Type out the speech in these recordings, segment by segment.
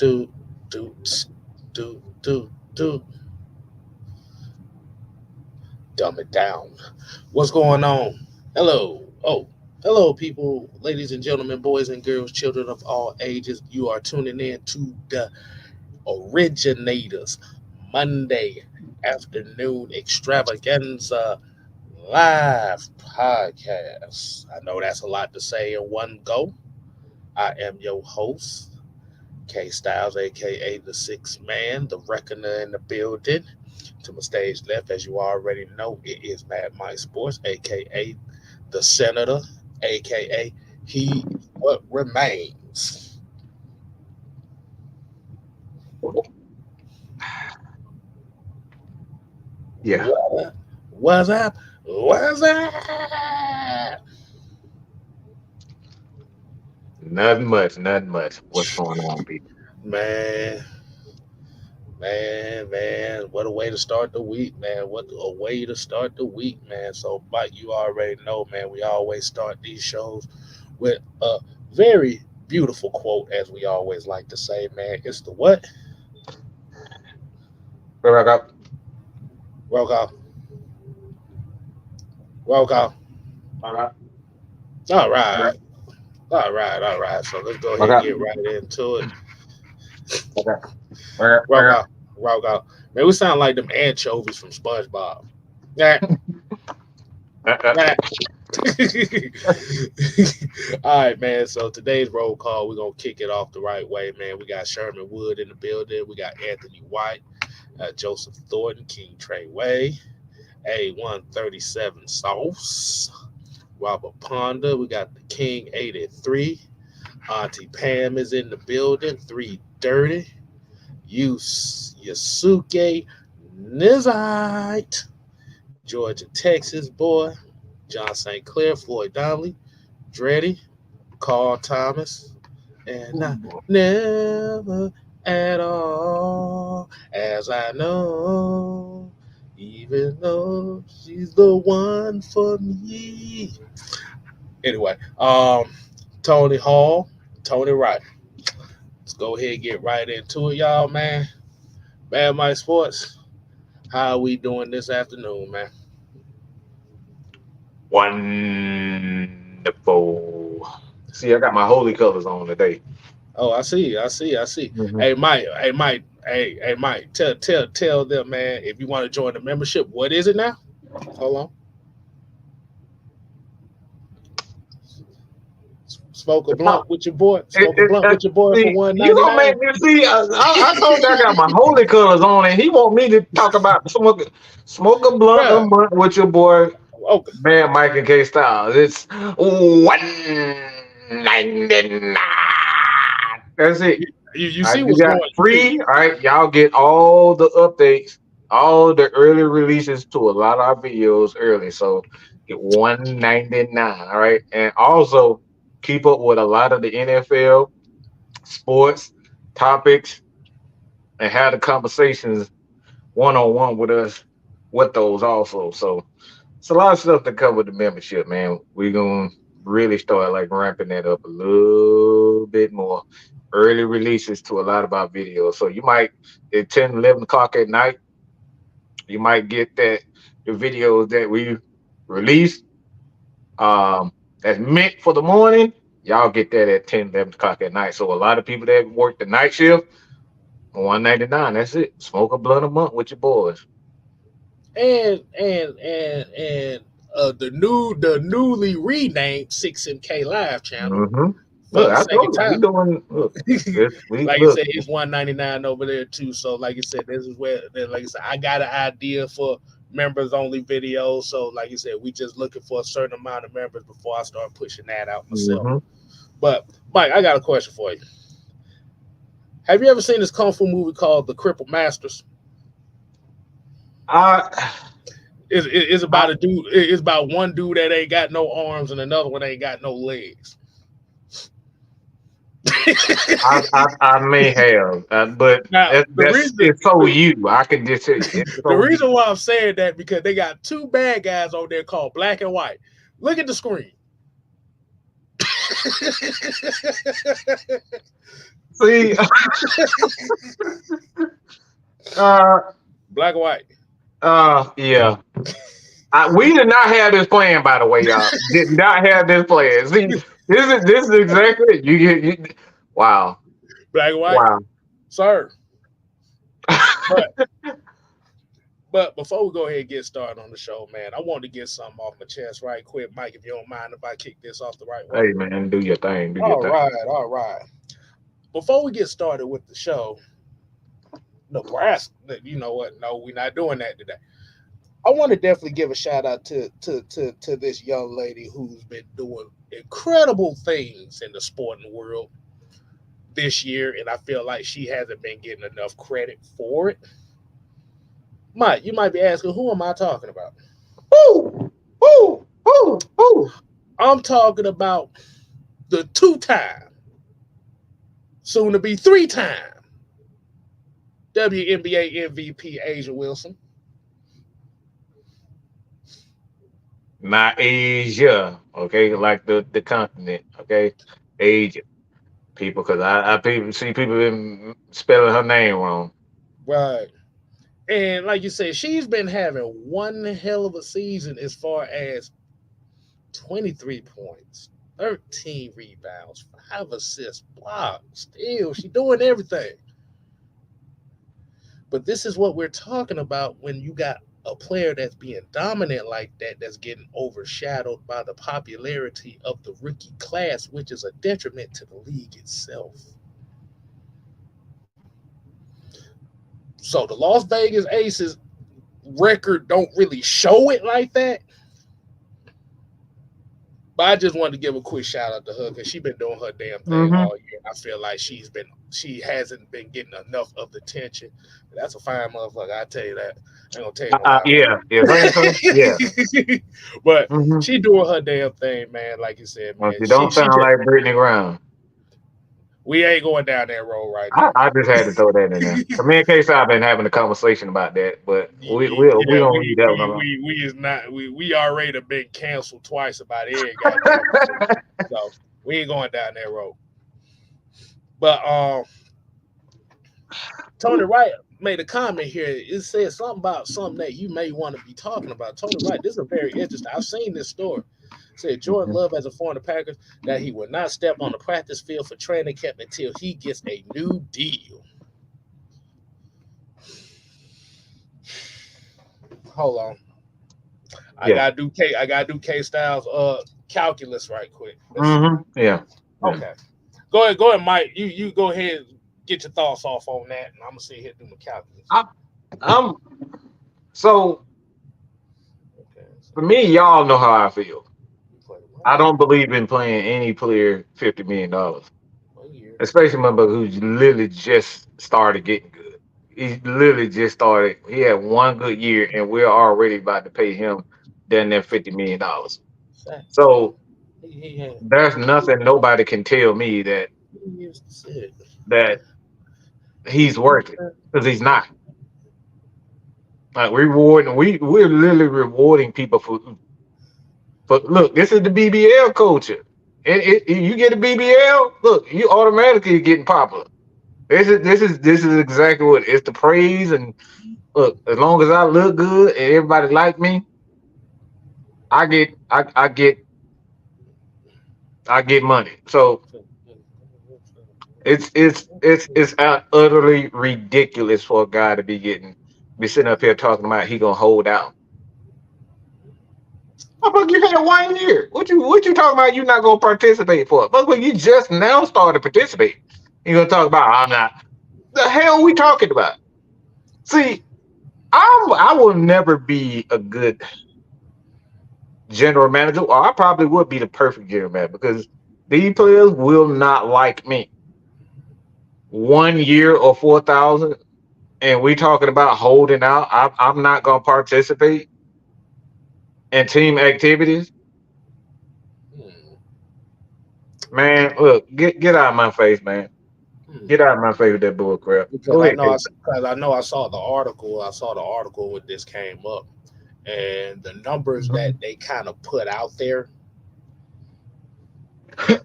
do, do, do, do. Dumb it down. What's going on? Hello. Oh, hello, people, ladies and gentlemen, boys and girls, children of all ages. You are tuning in to the Originators Monday afternoon extravaganza live podcast. I know that's a lot to say in one go. I am your host, K Styles, aka the Sixth Man, the Reckoner in the building. To my stage left, as you already know, it is Mad Mike Sports, aka the Senator, aka he what remains. Yeah, What's up? What's up? nothing much, nothing much. What's going on, people? Man, man, what a way to start the week, man. What a way to start the week, man. So, Mike, you already know, man, we always start these shows with a very beautiful quote, as we always like to say, man. It's the what? Where I got? Roll call. Roll call. All right, All all right, right. All right. So let's go I ahead and got, get right into it. okay. Where, Roll where, call. Roll call. Man, we sound like them anchovies from SpongeBob. Yeah. uh, Yeah. All right, man. So today's roll call, we're gonna kick it off the right way, man. We got Sherman Wood in the building. We got Anthony White, Joseph Thornton, King Trey Way, A137 Sauce, Robert Ponder. We got the King 83. Auntie Pam is in the building. 330. Yasuke Nizite. Georgia, Texas boy. John St. Clair, Floyd Donnelly, Dreddy, Carl Thomas, and I never at all, as I know, even though she's the one for me. Anyway, Tony Hall, Tony Wright. Let's go ahead and get right into it, y'all, man. Bad Mike Sports, how are we doing this afternoon, man? wonderful. See, I got my holy colors on today. Oh, I see. Hmm. Hey, Mike. Tell them, man. If you want to join the membership, what is it now? Hold on. Smoke a The pump. blunt with your boy. Smoke a blunt with your boy for See, one you ninety gonna make nine. me see? I told you I got my holy colors on, and he want me to talk about smoke a blunt a Bruh. month with your boy, Oh, man, Mike and K Styles. It's 199. That's it. you All right, see you what's got going. You see. free. All right, y'all get all the updates, all the early releases to a lot of our videos early. So get 199. All right, and also keep up with a lot of the NFL sports topics and have the conversations one on one with us with those also. So it's a lot of stuff to cover the membership, man. We're gonna really start like ramping that up a little bit more. Early releases to a lot of our videos. So you might at 10, 11 o'clock at night, you might get that the videos that we release that's meant for the morning. Y'all get that at 10, 11 o'clock at night. So a lot of people that work the night shift, 199. That's it. Smoke a blunt a month with your boys. And the newly renamed 6MK Live channel Mm-hmm. for Look, the I second told you we time. doing. Look, we Like I look. said, it's 199 over there too. So like I said, this is where like I said, I got an idea for members only videos. So like I said, we just looking for a certain amount of members before I start pushing that out myself. Mm-hmm. But Mike, I got a question for you. Have you ever seen this kung fu movie called The Crippled Masters? I, It's I, about a dude. It's about one dude that ain't got no arms and another one ain't got no legs. I may have, but Now the that's reason it's so you. I can just tell you, it's the so you. reason why I'm saying that because they got two bad guys on there called Black and White. Look at the screen. See, uh, Black or white? yeah. We did not have this plan, by the way, y'all. Did not have this plan. See, this is exactly it. Wow, Black or white, wow. sir. But but before we go ahead and get started on the show, man, I want to get something off my chest right quick, Mike. If you don't mind, if I kick this off the right way. Hey man, do your thing. Do your All thing. right, all right. Before we get started with the show, Nebraska. You know what? No, we're not doing that today. I want to definitely give a shout out to this young lady who's been doing incredible things in the sporting world this year, and I feel like she hasn't been getting enough credit for it. Mike, you might be asking, who am I talking about? Woo, woo, woo, woo. I'm talking about the two-time, soon to be three-time WNBA MVP Asia Wilson. Not Asia, okay, like the continent, okay, Asia people, because I people been spelling her name wrong. Right. And like you said, she's been having one hell of a season as far as 23 points, 13 rebounds, 5 assists, blocks. Still, she's doing everything. But this is what we're talking about when you got a player that's being dominant like that, that's getting overshadowed by the popularity of the rookie class, which is a detriment to the league itself. So the Las Vegas Aces record don't really show it like that. But I just wanted to give a quick shout out to her because she's been doing her damn thing Mm-hmm. all year. I feel like she hasn't been getting enough of the attention. That's a fine motherfucker, I tell you that. I ain't gonna tell you no Yeah, yeah, yeah. lie. But Mm-hmm. she doing her damn thing, man. Like you said, Well, man. you She don't she sound just like Brittany Brown. we ain't going down that road right now. I just had to throw that in there. Me and Casey, I've been having a conversation about that, but we Yeah, don't leave that one alone. we is not we already have been canceled twice about it, goddamn. So we ain't going down that road. But Tony Wright made a comment here. It says something about something that you may want to be talking about. Tony Wright, this is very interesting. I've seen this story. It said Jordan Mhm. Love has informed the Packers that he will not step on the practice field for training camp until he gets a new deal. Hold on. Yeah. I gotta do K Styles calculus right quick. Let's see. Yeah. Yeah. Okay. Go ahead, Mike. You go ahead and get your thoughts off on that, and I'm gonna sit here and do my calculus. I, I'm so Okay. So for me, y'all know how I feel. you play I 1 year, don't believe in playing any player $50 million, 1 year. especially remember who's literally just started getting good. He literally just started. He had one good year, and we're already about to pay him than that $50 million. Facts. So He had there's nothing nobody can tell me that 2 years to sit. that he's worth it, because he's not. Like we're literally rewarding people for. But look, this is the BBL culture. You get a BBL, look, you automatically getting popular. This is exactly what it's the praise. And look, as long as I look good and everybody like me, I get money. So it's utterly ridiculous for a guy to be sitting up here talking about he gonna hold out. Motherfucker, you had 1 year. What you talking about? You not gonna participate for? Motherfucker, you just now started participating. You gonna talk about I'm not? The hell we talking about? See, I will never be a good general manager, or I probably would be the perfect general manager because these players will not like me. 1 year or 4,000, and we talking about holding out. I'm not gonna participate in team activities. Hmm. Man, look, get out of my face, man. Get Hmm. out of my face with that bull crap. Because Go ahead, Casey. I know I saw the article. I saw the article when this came up, and the numbers Mhm. that they kind of put out there.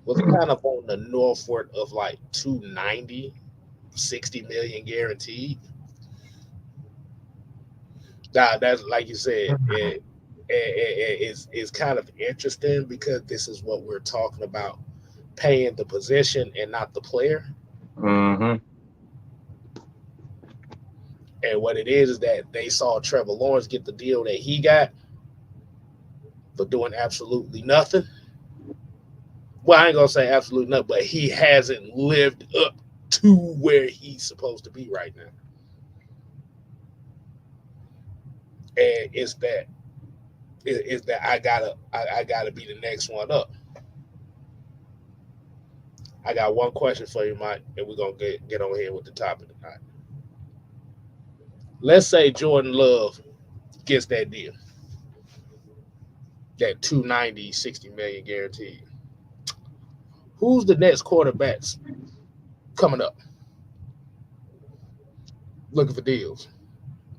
was kind of on the northward of like 290, 60 million guaranteed. Now that's like you said, it's kind of interesting because this is what we're talking about, paying the position and not the player. Mm-hmm. And what it is that they saw Trevor Lawrence get the deal that he got for doing absolutely nothing. Well, I ain't gonna say absolutely nothing, but he hasn't lived up to where he's supposed to be right now. And it's that I gotta be the next one up. I got one question for you, Mike, and we're gonna get on here with the topic tonight. Let's say Jordan Love gets that deal, that 290, 60 million guaranteed. Who's the next quarterbacks coming up looking for deals?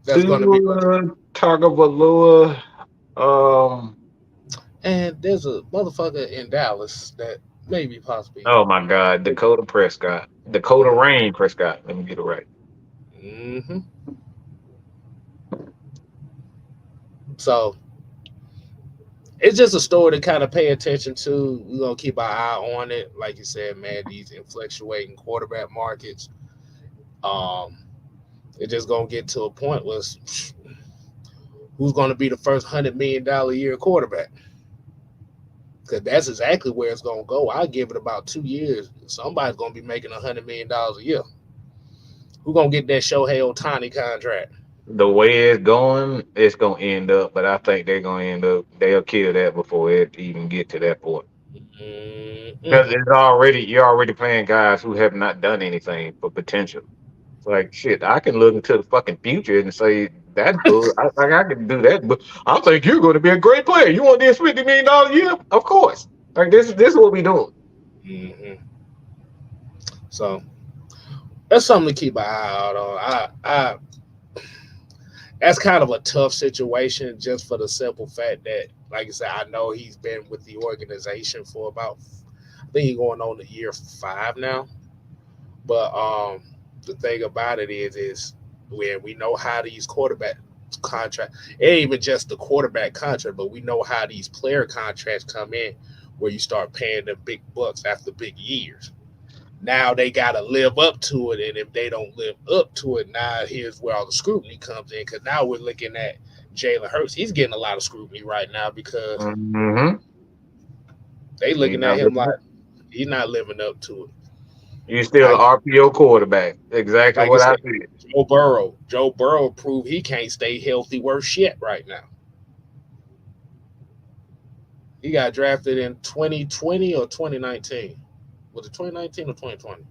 That's going to be Tua Tagovailoa. Um. and there's a motherfucker in Dallas that maybe possibly. Oh my God, Dakota Prescott, Dakota Rain Prescott. Let me get it right. Mm-hmm. So it's just a story to kind of pay attention to. We're gonna keep our eye on it, like you said, man. These fluctuating quarterback markets. Um, it's just gonna get to a point where who's gonna be the first $100 million a year quarterback? Because that's exactly where it's gonna go. I give it about 2 years. Somebody's gonna be making $100 million a year. Who's gonna get that Shohei Ohtani contract? The way it's gonna end up, but I think they're gonna end up they'll kill that before it even get to that point. Mm-mm. Because you're already playing guys who have not done anything for potential. It's like shit, I can look into the fucking future and say that's bull. I can do that, but I think you're going to be a great player. You want this $50 million a year? Of course. Like this is what we doing. Mm-hmm. So that's something to keep an eye out on. That's kind of a tough situation just for the simple fact that, like I said, I know he's been with the organization for about, I think he's going on to year 5 now. But the thing about it is when we know how these quarterback contract, it ain't even just the quarterback contract, but we know how these player contracts come in, where you start paying them big bucks after big years. Now they got to live up to it, and if they don't live up to it, now here's where all the scrutiny comes in. Because now we're looking at Jalen Hurts. He's getting a lot of scrutiny right now because Mm-hmm. they He's looking at not him living like up. he's not living up to it. He's still an Like RPO quarterback. Exactly like you what I said, said. Joe Burrow proved he can't stay healthy worth shit right now. He got drafted in 2020 or 2019. Was it 2019 or 2020?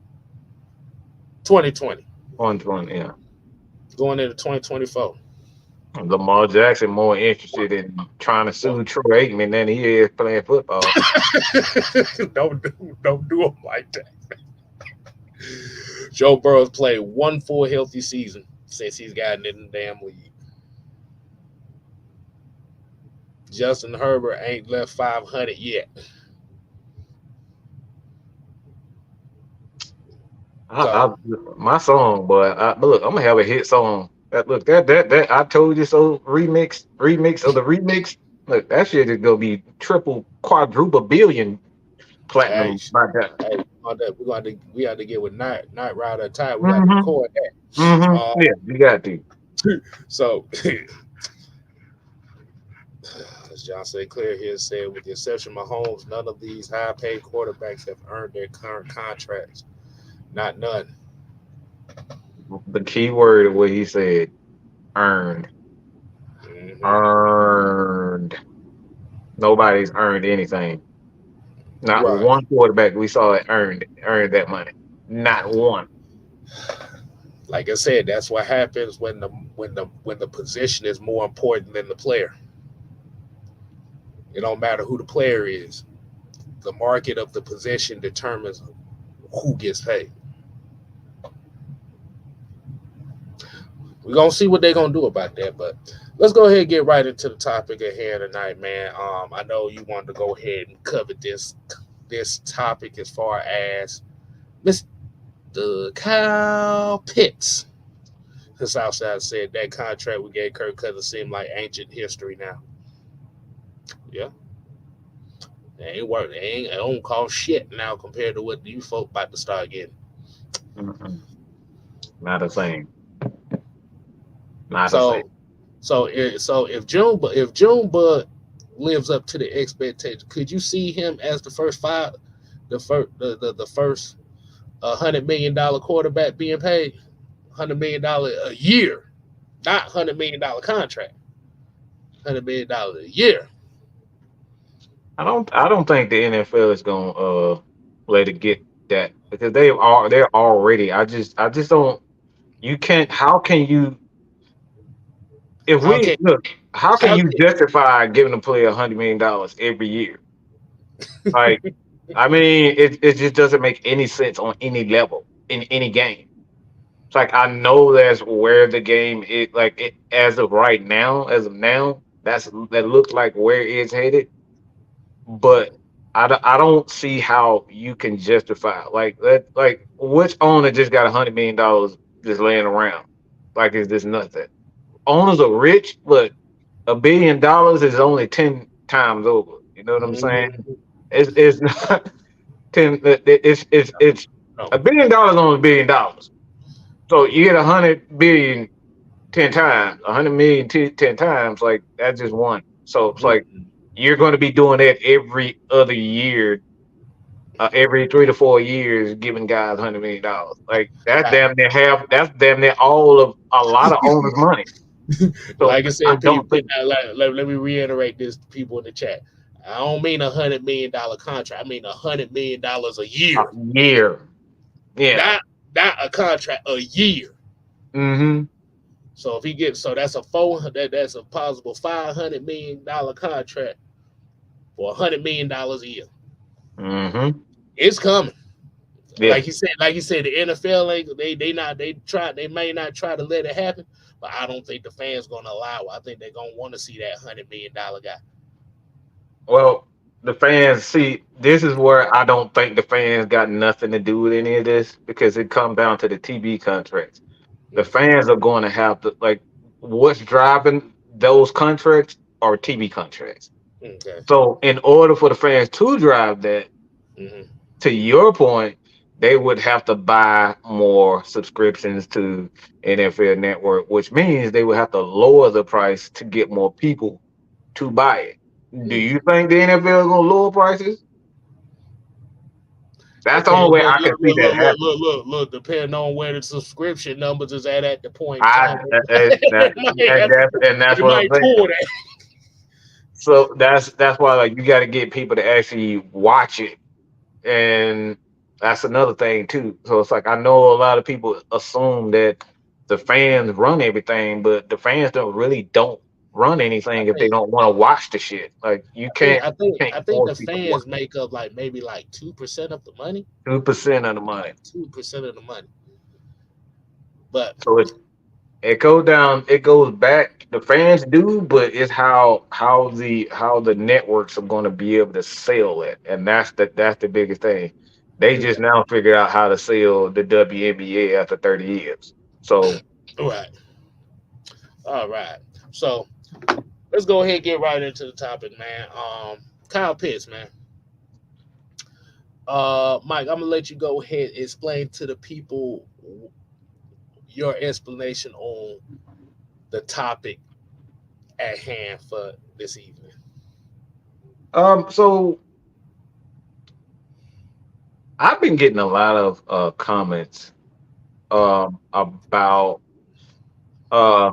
2020. 120, yeah. Going into 2024. Lamar Jackson more interested in trying to sue Troy Aikman than he is playing football. Don't do him like that. Joe Burrow's played one full healthy season since he's gotten in the damn league. Justin Herbert ain't left 500 yet. I, So I my song, but look, I'm gonna have a hit song. That I told you so remix of the remix. Look, that shit is gonna be triple, quadruple billion hey, platinum by that. hey, we got to get with Night Rider Ty. We got to Mm-hmm. record that. Mm-hmm. Yeah, you got to. So as John St. Clair here said, with the exception of Mahomes, none of these high-paid quarterbacks have earned their current contracts. Not none. The key word of what he said, earned. Hmm. Earned. Nobody's earned anything. Not Right. one quarterback we saw it earned that money. Not one. Like I said, that's what happens when the position is more important than the player. It don't matter who the player is. The market of the position determines who gets paid. We're gonna see what they're gonna do about that, but let's go ahead and get right into the topic at hand tonight, man. I know you wanted to go ahead and cover this this topic as far as Mr. Kyle Pitts. The Southside said that contract we gave Kirk Cousins seemed like ancient history now. Yeah, it ain't work. It don't cost shit now compared to what you folk about to start getting. Mm-mm. Not the same. Not the same. So, if Junebug lives up to the expectation, could you see him as the first $100 million quarterback being paid $100 million a year, not $100 million contract, $100 million a year? I don't think the NFL is gonna let it get that because they're already. I just don't. You can't. How can you? If How we can look, how can how you can justify giving a player $100 million every year? Like, I mean, it just doesn't make any sense on any level in any game. It's like I know that's where the game is. Like it, as of now, that looks like where it's headed. But I don't see how you can justify like that. Like which owner just got $100 million just laying around? Like it's just nothing. Owners are rich, but $1 billion is only 10 times over. You know what I'm saying? Mhm. It's not ten. It's No. $1 billion on $1 billion. So you get 100 billion 10 times, 100 million 10 times. Like that's just one. So it's like Mm-mm. you're going to be doing that every other year, every 3 to 4 years, giving guys $100 million. Like that's Right. damn near half. That's damn near all of a lot of owners' money. So Like I I said, don't people, think let me reiterate this to people in the chat. I don't mean $100 million contract. I mean $100 million a a year, year. Yeah. not not a contract, a year. Mm-hmm. So if he gets, so that's a possible $500 million contract for $100 million a year. Mm-hmm. It's coming. Yeah. Like you said, the NFL ain't they may not try to let it happen, but I don't think the fans gonna allow it. I think they're gonna want to see that $100 million guy. Well, the fans see this is where I don't think the fans got nothing to do with any of this because it comes down to the TV contracts. The Mm, fans are going to have to like what's driving those contracts are TV contracts. okay. So in order for the fans to drive that, Hmm. to your point, they would have to buy more subscriptions to NFL Network, which means they would have to lower the price to get more people to buy it. Do you think the NFL is gonna lower prices? That's the only Depend way I can see that happen. look. Depending on where the subscription numbers is at the point in I time, and that's they what I'm might saying. pull that. So that's why like you got to get people to actually watch it, and that's another thing too. So it's like I know a lot of people assume that the fans run everything, but the fans don't run I anything if they think don't want to watch the shit. Like I think I you think can't I think force the people to watch fans make up like maybe like 2% of the money, 2% of the money. 2% of the money. But So it goes down. It goes back. The fans do, but it's how the networks are going to be able to sell it, and that's the biggest thing. They okay, just now figure out how to sell the WNBA after 30 years. So all right, all right. So let's go ahead and get right into the topic, man. Kyle Pitts, man. Mike, I'm gonna let you go ahead and explain to the people your explanation on the topic at hand for this evening. so I've been getting a lot of comments about uh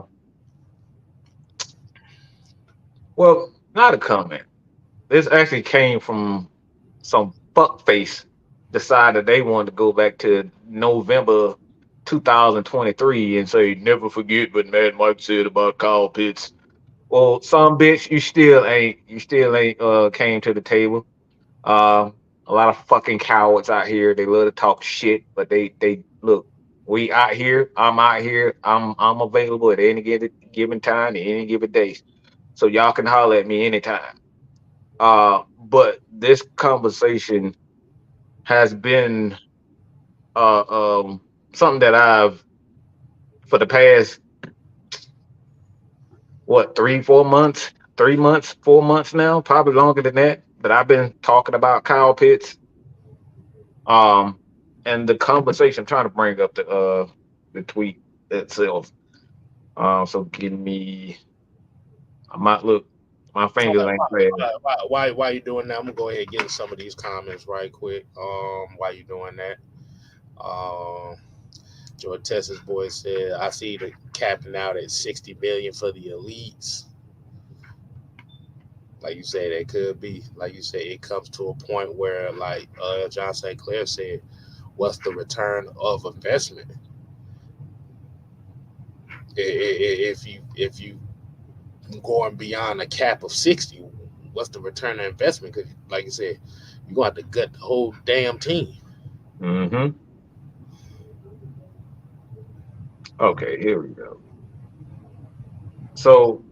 well not a comment. This actually came from some fuckface decided they wanted to go back to November 2023 and say, never forget what Mad Mike said about Kyle Pitts. Well, some bitch, you still ain't came to the table. A lot of fucking cowards out here. They love to talk shit, but they look. We out here. I'm out here. I'm available at any given time, at any given day. So y'all can holler at me anytime. But this conversation has been something that I've for the past what 3 4 months, 3 months, 4 months now, probably longer than that. But I've been talking about Kyle Pitts, um, and the conversation. I'm trying to bring up the tweet itself. So give me. I might look. My All fingers right, ain't fast. why you doing that? I'm gonna go ahead and get in some of these comments right quick. Why you doing that? Um, George Texas boy said, I see the capping out at 60 million for the elites. Like you said, it could be. Like you said, it comes to a point where, like John St. Clair said, what's the return of investment? If you going beyond a cap of 60, what's the return of investment? Because, like you said, you're gonna have to gut the whole damn team. Hmm. Okay, here we go. So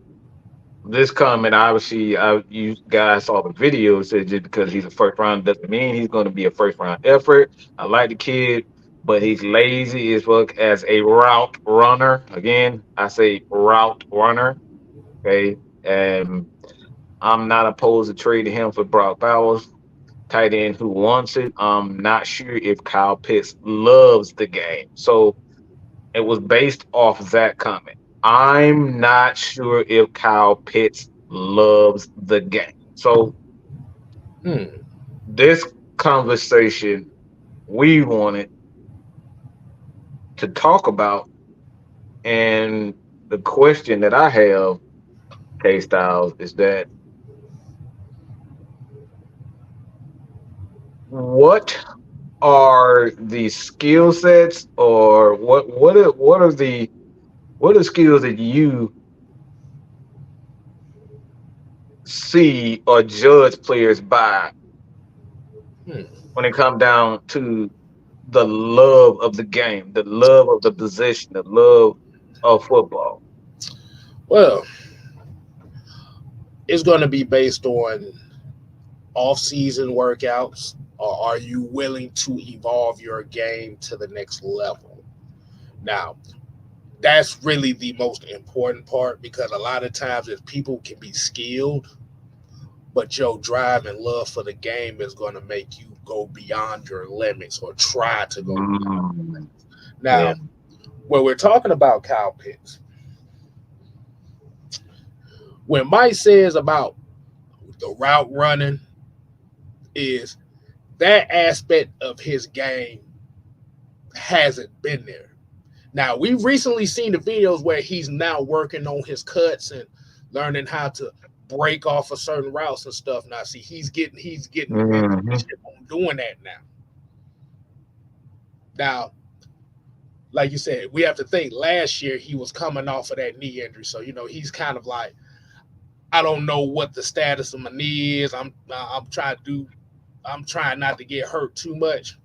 this comment, obviously, you guys saw the video. Said just because he's a first round doesn't mean he's going to be a first round effort. I like the kid, but he's lazy as fuck as a route runner. Again, I say route runner. Okay, and I'm not opposed to trading him for Brock Bowers, tight end who wants it. I'm not sure if Kyle Pitts loves the game. So it was based off that comment. I'm not sure if Kyle Pitts loves the game. So Hmm. this conversation we wanted to talk about, and the question that I have, K Styles, is that what are the skill sets, or what are skills that you see or judge players by Hmm. when it comes down to the love of the game, the love of the position, the love of football? Well, it's going to be based on off-season workouts, or are you willing to evolve your game to the next level? Now, that's really the most important part, because a lot of times if people can be skilled, but your drive and love for the game is going to make you go beyond your limits or try to go beyond. Mm, yeah. Now, when we're talking about Kyle Pitts, when Mike says about the route running, is that aspect of his game hasn't been there. Now, we've recently seen the videos where he's now working on his cuts and learning how to break off of certain routes and stuff. Now, see, he's getting the Hmm. mentorship on doing that now. Now, like you said, we have to think last year he was coming off of that knee injury. So, he's kind of like, I don't know what the status of my knee is. I'm trying not to get hurt too much.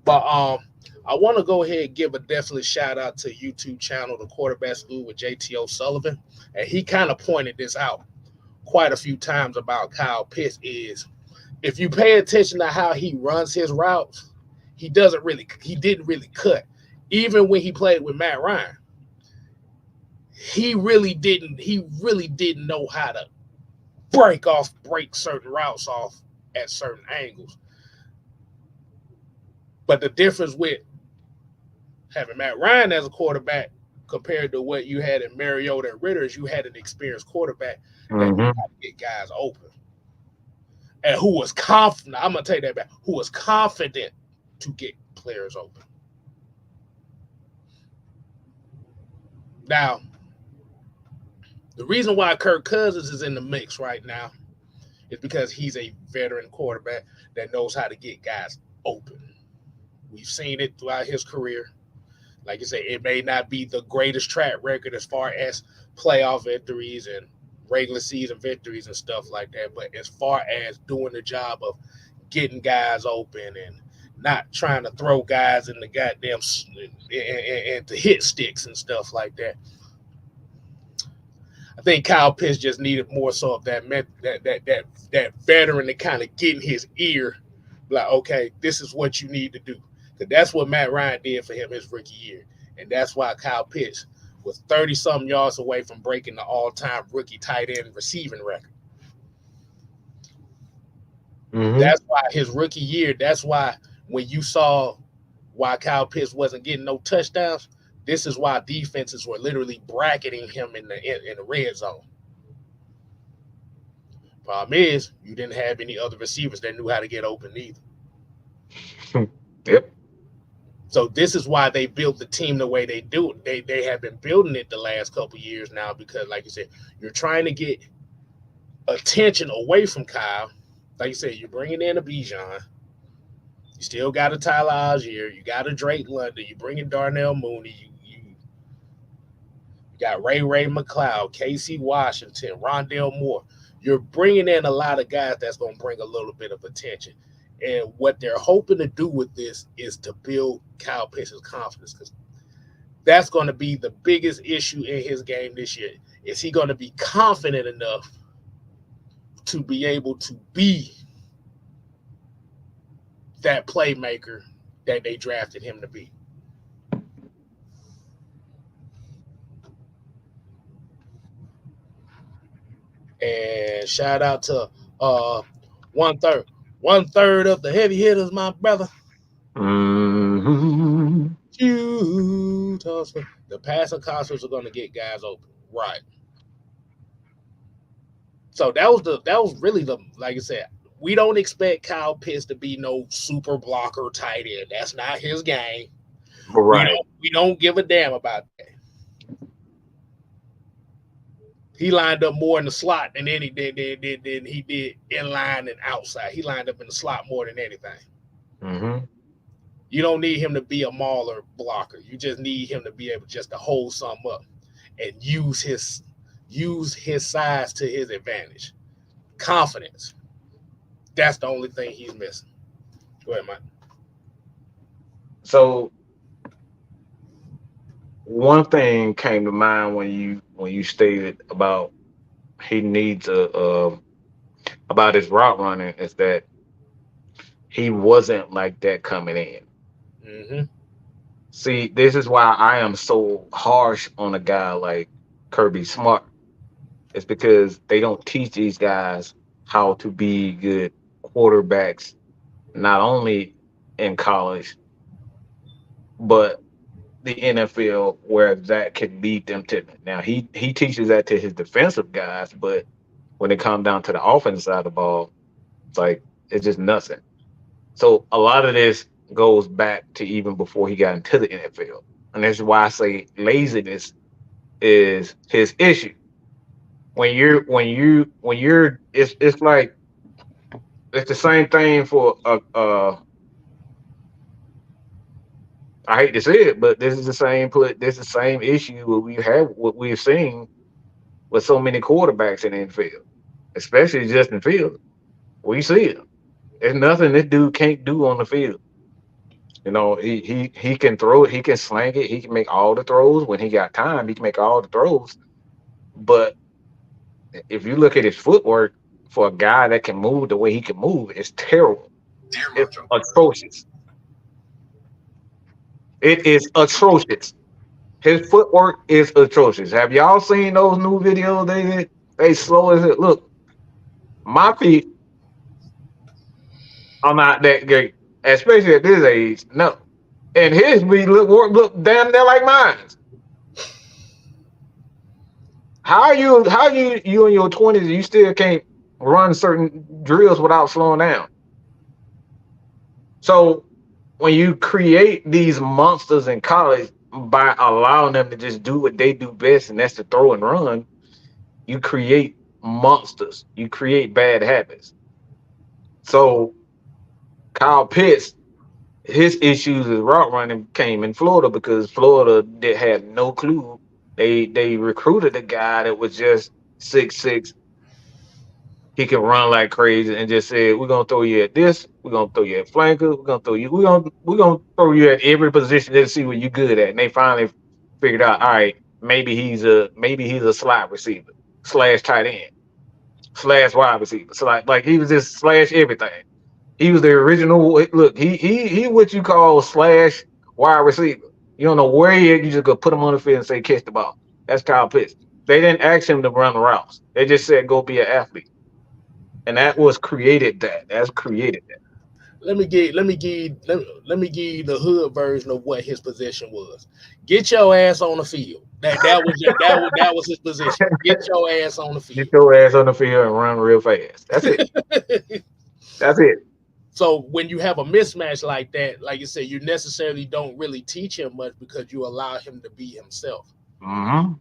But I want to go ahead and give a definitely shout out to YouTube channel, the Quarterback School with JT O'Sullivan. And he kind of pointed this out quite a few times about Kyle Pitts is, if you pay attention to how he runs his routes, he didn't really cut. Even when he played with Matt Ryan, he really didn't know how to break certain routes off at certain angles. But the difference with having Matt Ryan as a quarterback compared to what you had in Mariota and Ritter is you had an experienced quarterback that knew Hmm. how to get guys open and who was confident. I'm gonna take that back. Who was confident to get players open. Now, the reason why Kirk Cousins is in the mix right now is because he's a veteran quarterback that knows how to get guys open. We've seen it throughout his career. Like I said, it may not be the greatest track record as far as playoff victories and regular season victories and stuff like that, but as far as doing the job of getting guys open and not trying to throw guys in the goddamn and to hit sticks and stuff like that. I think Kyle Pitts just needed more so of that veteran to kind of get in his ear Like, okay, this is what you need to do. Because that's what Matt Ryan did for him his rookie year. And that's why Kyle Pitts was 30 something yards away from breaking the all time rookie tight end receiving record. Mm-hmm. That's why his rookie year, that's why when you saw why Kyle Pitts wasn't getting no touchdowns, this is why defenses were literally bracketing him in the red zone. Problem is, you didn't have any other receivers that knew how to get open either. Yep. So this is why they built the team the way they do. They have been building it the last couple of years now because, like you said, you're trying to get attention away from Kyle. Like you said, you're bringing in a Bijan. You still got a Tyler Algier. You got a Drake London. You bring in Darnell Mooney. You got Ray McLeod, Casey Washington, Rondell Moore. You're bringing in a lot of guys that's going to bring a little bit of attention. And what they're hoping to do with this is to build Kyle Pitts' confidence because that's going to be the biggest issue in his game this year. Is he going to be confident enough to be able to be that playmaker that they drafted him to be? And shout out to one third of the heavy hitters, my brother. Mm-hmm. The passing concepts are going to get guys open, right? So that was really the, like I said, we don't expect Kyle Pitts to be no super blocker tight end. That's not his game. Right. We don't give a damn about that. He lined up more in the slot than he did in line and outside. He lined up in the slot more than anything. Mm-hmm. You don't need him to be a mauler blocker. You just need him to be able just to hold something up and use his size to his advantage. Confidence. That's the only thing he's missing. Go ahead, Mike. So one thing came to mind when you stated about he needs about his route running is that he wasn't like that coming in. Mm-hmm. See, this is why I am so harsh on a guy like Kirby Smart. It's because they don't teach these guys how to be good quarterbacks, not only in college, but the NFL, where that can lead them to. Now, he teaches that to his defensive guys, but when it comes down to the offensive side of the ball, it's like it's just nothing. So a lot of this goes back to even before he got into the NFL, and that's why I say laziness is his issue. When you're it's like it's the same thing for I hate to say it, but this is the same issue what we've seen with so many quarterbacks in the NFL, especially Justin Fields. We see it. There's nothing this dude can't do on the field. You know, he can throw it, he can slang it, he can make all the throws when he got time. He can make all the throws, but if you look at his footwork for a guy that can move the way he can move, it's terrible. It's atrocious. It is atrocious. His footwork is atrocious. Have y'all seen those new videos? They slow as it. Look, my feet are not that great, especially at this age. No, and his feet look damn near like mine. How you in your 20s? You still can't run certain drills without slowing down. So when you create these monsters in college by allowing them to just do what they do best, and that's to throw and run, you create monsters. You create bad habits. So Kyle Pitts, his issues with route running came in Florida because Florida had no clue. They recruited a guy that was just 6'6". He can run like crazy and just said, "We're gonna throw you at this. We're gonna throw you at flanker. We're gonna throw you. We're gonna throw you at every position to see what you're good at." And they finally figured out, all right, maybe he's a slot receiver slash tight end slash wide receiver. So like he was just slash everything. He was the original. Look, he what you call slash wide receiver. You don't know where he is. You just go put him on the field and say catch the ball. That's Kyle Pitts. They didn't ask him to run the routes. They just said go be an athlete, and that was created. That's created that. Let me give you the hood version of what his position was. Get your ass on the field. That was his position. Get your ass on the Get field. your ass on the field and run real fast. That's it. That's it. So when you have a mismatch like that, like you said, you necessarily don't really teach him much because you allow him to be himself. Hmm.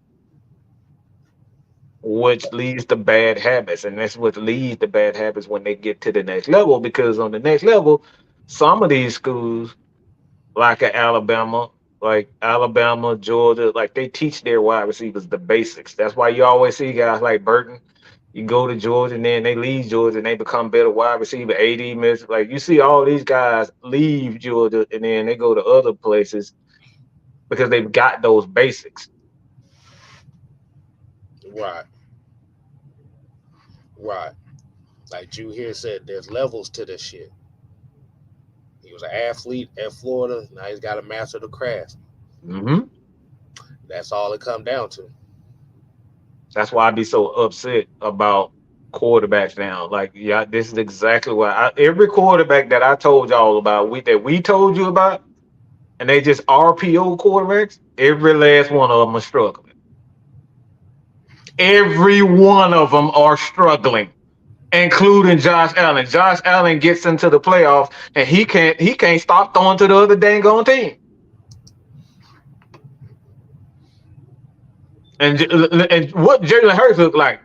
Which leads to bad habits, and that's what leads to bad habits when they get to the next level. Because on the next level, some of these schools, like Alabama, Georgia, like they teach their wide receivers the basics. That's why you always see guys like Burton. You go to Georgia and then they leave Georgia and they become better wide receiver. AD miss, like you see all these guys leave Georgia and then they go to other places because they've got those basics. Right, right. Like you here said, there's levels to this shit. He was an athlete at Florida. Now he's got to master the craft. Hmm. That's all it come down to. That's why I be so upset about quarterbacks now. Like, yeah, this is exactly why every quarterback that I told y'all about, we told you about, and they just RPO quarterbacks. Every last one of them are struggling. Every one of them are struggling, including Josh Allen. Josh Allen gets into the playoffs and he can't stop throwing to the other dang on team. And what Jalen Hurts look like?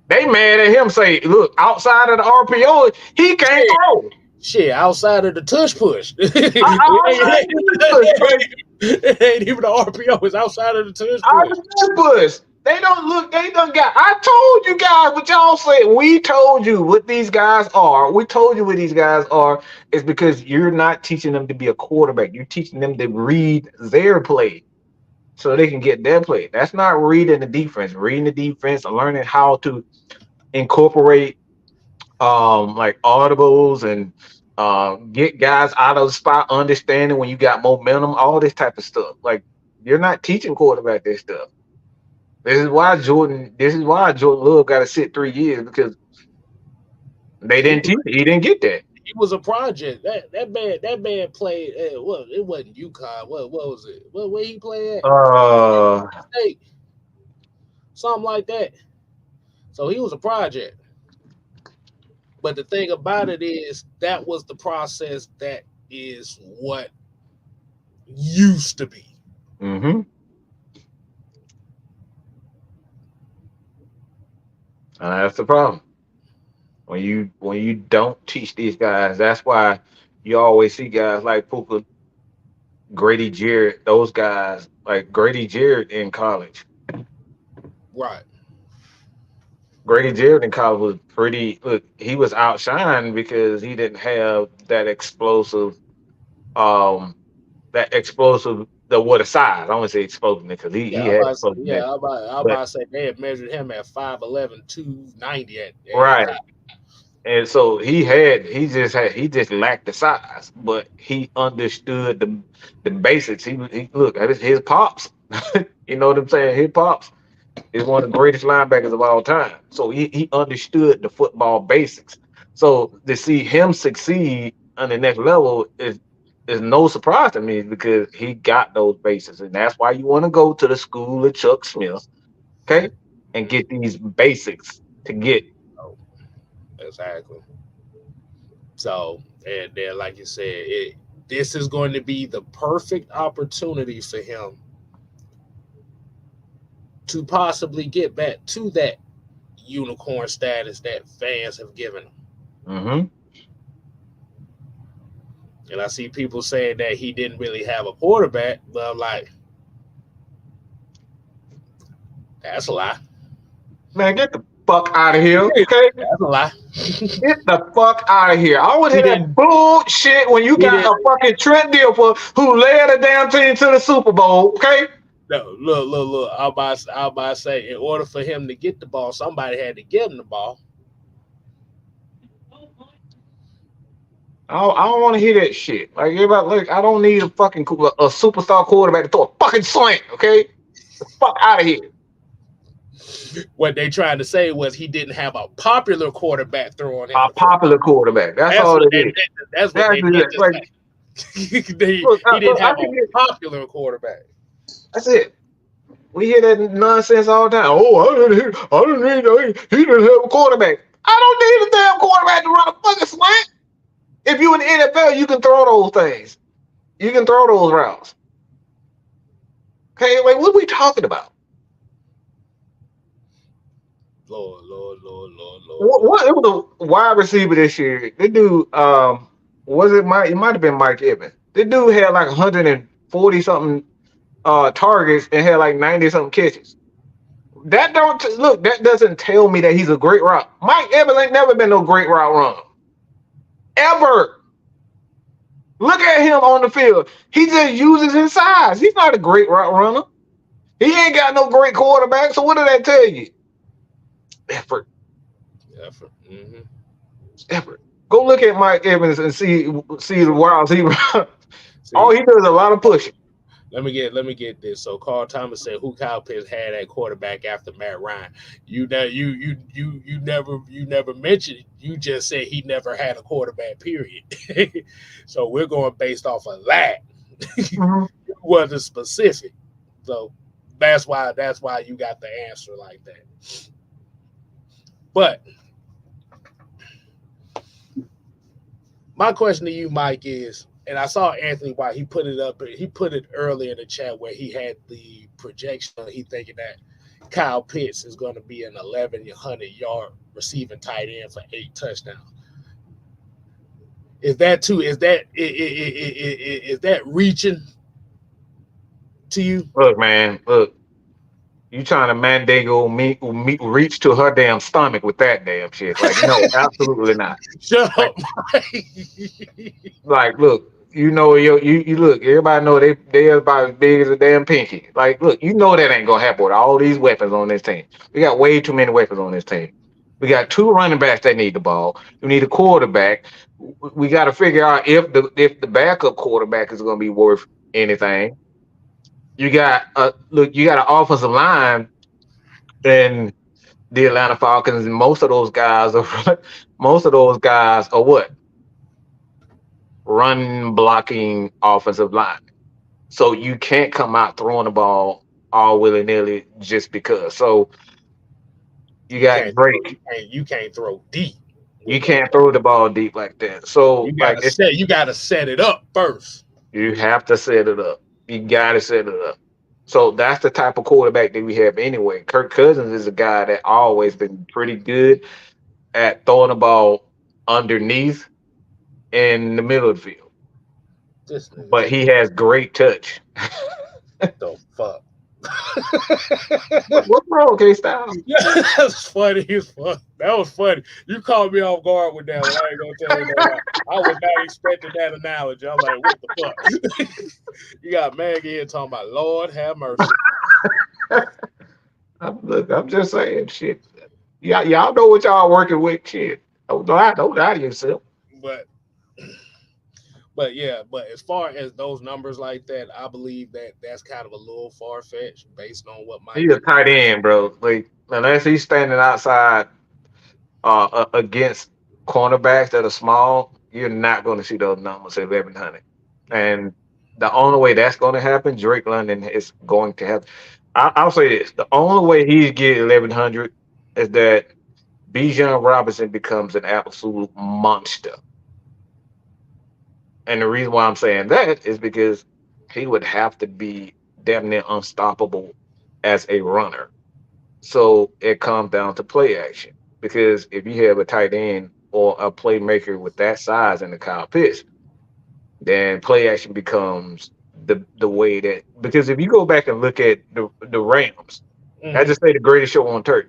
They mad at him. Say, look, outside of the RPO, he can't Shit, throw. shit, outside of the tush push. Outside of the push, like, It ain't even the RPO. It's outside of the tush out of push. the push. They don't look. They done got. I told you guys what y'all said. We told you what these guys are. We told you what these guys are. Is because you're not teaching them to be a quarterback. You're teaching them to read their play so they can get their play. That's not reading the defense. Reading the defense and learning how to incorporate like audibles and get guys out of the spot, understanding when you got momentum, all this type of stuff. Like you're not teaching quarterback this stuff. This is why Jordan Love got to sit 3 years because they He didn't teach. He didn't get that. he was a project. That man played. What it wasn't UConn. What was it? Where he played at? Uh, State, something like that. So he was a project. But the thing about it is that was the process that is what used to be. mm-hmm. And that's the problem. When you don't teach these guys, that's why you always see guys like Puka, Grady Jarrett, those guys like Grady Jarrett in college. Right. Grady Jarrett in college was pretty. Look, he was outshined because he didn't have um, that explosive, the what a size. I want to say explosive because he Yeah, had explosiveness. I'm But about to say they had measured him at 5'11", 290 at his right, high. and so he just lacked the size, but he understood the basics. He look at his pops. You know what I'm saying? His pops is one of the greatest linebackers of all time. So he understood the football basics. So to see him succeed on the next level is no surprise to me because he got those basics. And that's why you want to go to the school of Chuck Smith, okay? And get these basics to get. Oh, exactly. So, and then, like you said, this is going to be the perfect opportunity for him to possibly get back to that unicorn status that fans have given him. Mm-hmm. And I see people saying that he didn't really have a quarterback, but I'm like, that's a lie. Man, get the fuck out of here, okay? That's a lie. Get the fuck out of here. I want to he hear that didn't. bullshit when you He got didn't. a fucking Trent Dilfer who led a damn team to the Super Bowl, okay? No, look. I'm about to say, in order for him to get the ball, somebody had to give him the ball. I don't want to hear that shit. Like everybody, look, I don't need a fucking a superstar quarterback to throw a fucking slant. Okay, the fuck out of here. What they trying to say was he didn't have a popular quarterback throwing him A the popular football. quarterback. That's That's all what it is. that's what That's they meant it. to Like, say. look, He didn't I have a can get. popular quarterback. That's it. We hear that nonsense all the time. Oh, I didn't need. He didn't have a quarterback. I don't need a damn quarterback to run a fucking slant. If you in the NFL, you can throw those things. You can throw those routes. Okay, like what are we talking about? Lord, Lord, Lord, Lord, Lord, What, Lord. what it was a wide receiver this year? The dude, was it Mike? It might have been Mike Evans. The dude had like 140 something targets and had like 90 something catches. That don't look. That doesn't tell me that he's a great route. Mike Evans ain't never been no great route runner ever. Look at him on the field. He just uses his size. He's not a great route runner. He ain't got no great quarterback. So what did that tell you? Effort, Effort. Mm-hmm. effort. Go look at Mike Evans and see the routes he runs. All See, he does is a lot of pushing. let me get this. So Carl Thomas said, "Who Kyle Pitts had at quarterback after Matt Ryan?" You never mentioned. You just said he never had a quarterback. Period. So we're going based off of that. Mhm. It wasn't specific. So that's why you got the answer like that. But my question to you, Mike, is, and I saw Anthony White, he put it up, he put it early in the chat where he had the projection. He thinking that Kyle Pitts is going to be an 1,100-yard receiving tight end for 8 touchdowns. Is that too? Is that reaching to you? Look, man, look. You trying to mandego me reach to her damn stomach with that damn shit? Like, no, absolutely not. Shut Like, up, Mike. look, you look. Everybody know they about as big as a damn pinky. Like, look, you know that ain't gonna happen with all these weapons on this team. We got way too many weapons on this team. We got 2 running backs that need the ball. We need a quarterback. We got to figure out if the backup quarterback is gonna be worth anything. You got you got an offensive line and the Atlanta Falcons, and most of those guys are what? Run blocking offensive line. So you can't come out throwing the ball all willy nilly just because. So you You got can't throw. Drake. You can't throw deep You with those. can't throw the ball deep like that. So like You gotta set it up first. you have to set it up. You gotta set it up. So that's the type of quarterback that we have anyway. Kirk Cousins is a guy that always been pretty good at throwing the ball underneath in the middle of the field. This nigga But said, he has great touch. the fuck. What's wrong, K Style? Yeah, that's funny as fuck. That was funny. You caught me off guard with that one. I ain't gonna tell you no lie. I was not expecting that analogy. I'm like, what the fuck? You got Maggie here talking about Lord have mercy. Look, I'm just saying shit. Y'all know what y'all working with. Shit. Don't lie to yourself. But yeah, but as far as those numbers like that, I believe that that's kind of a little far fetched based on what He's Mike a is. tight end, bro. Like unless he's standing outside against cornerbacks that are small, you're not going to see those numbers at 1,100. And the only way that's going to happen, Drake London is going to have. I'll say this: the only way he's getting 1,100 is that Bijan Robinson becomes an absolute monster. And the reason why I'm saying that is because he would have to be damn near unstoppable as a runner. So it comes down to play action. Because if you have a tight end or a playmaker with that size in the Kyle Pitts, then play action becomes the way that because if you go back and look at the Rams, I Mm-hmm. just say the greatest show on turf.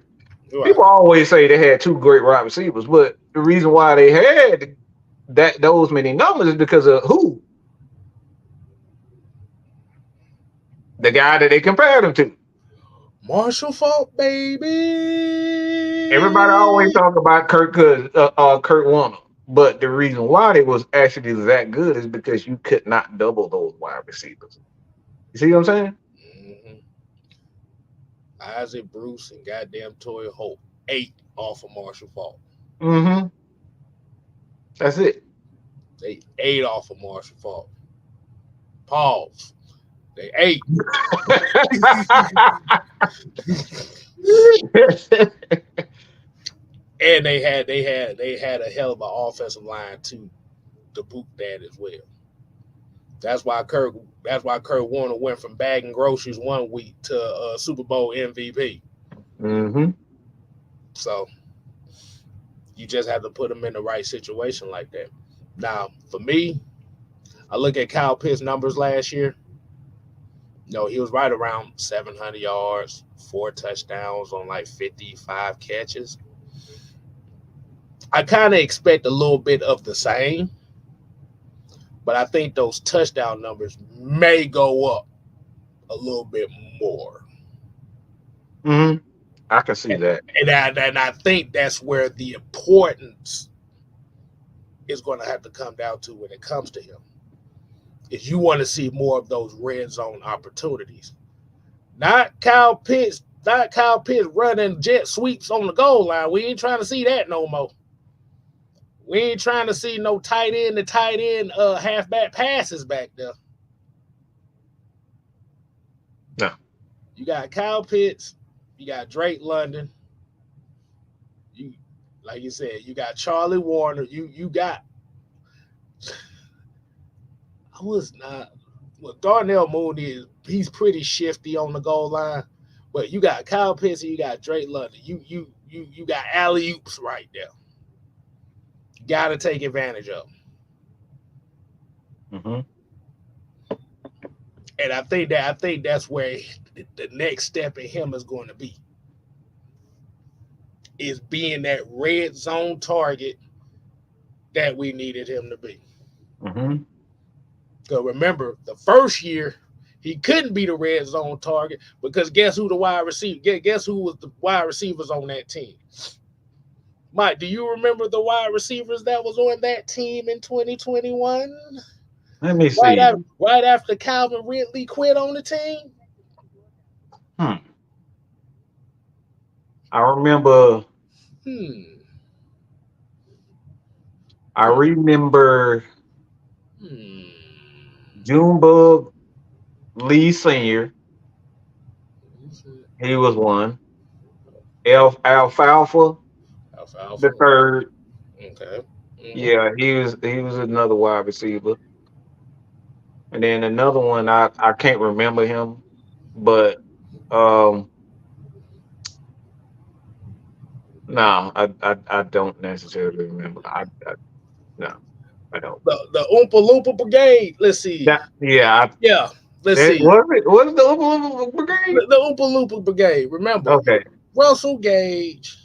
Right. People always say they had 2 great wide receivers, but the reason why they had those many numbers is because of who? The guy that they compared him to. Marshall Faulk, Everybody always baby. talk about Kurt Warner, But the reason why they was actually that good is because you could not double those wide receivers. You see what I'm saying? Mm-hmm. Isaac Bruce and goddamn Torrey Holt 8 off of Marshall Faulk. Mm-hmm. That's it. They 8 off of Marshall Faulk. Pause. They 8. And they had a hell of an offensive line to boot that as well. That's why Kurt Warner went from bagging groceries one week to Super Bowl MVP. Mm-hmm. So you just have to put him in the right situation like that. Now, for me, I look at Kyle Pitts' numbers last year. No, he was right around 700 yards, 4 touchdowns on like 55 catches. I kind of expect a little bit of the same, but I think those touchdown numbers may go up a little bit more. Mm-hmm. I can see that. And I think that's where the importance is going to have to come down to when it comes to him. Is you want to see more of those red zone opportunities. Not Kyle Pitts running jet sweeps on the goal line. We ain't trying to see that no more. We ain't trying to see no tight end to tight end halfback passes back there. No. You got Kyle Pitts, you got Drake London. You, like you said, you got Charlie Warner. You got Darnell Mooney he's pretty shifty on the goal line, but you got Kyle Pitts and you got Drake London. You got alley oops right there. You got to take advantage of them. Mm-hmm. And I think that's where the next step in him is going to be. Is being that red zone target that we needed him to be. Mm-hmm. Because remember, the first year he couldn't be the red zone target because guess who the wide receiver? Guess who was the wide receivers on that team? Mike, do you remember the wide receivers that was on that team in 2021? Let me see. Right after Calvin Ridley quit on the team? I remember. I remember Junebug Lee Sr. He was one. Alfalfa the third. Okay. Mm-hmm. Yeah, he was another wide receiver. And then another one I can't remember him, but no, I don't necessarily remember. No, I don't. The Oompa Loompa Brigade. Let's see. Yeah. Let's see. What is the Oompa Loompa Brigade? The Oompa Loompa Brigade. Remember? Okay. Russell Gage,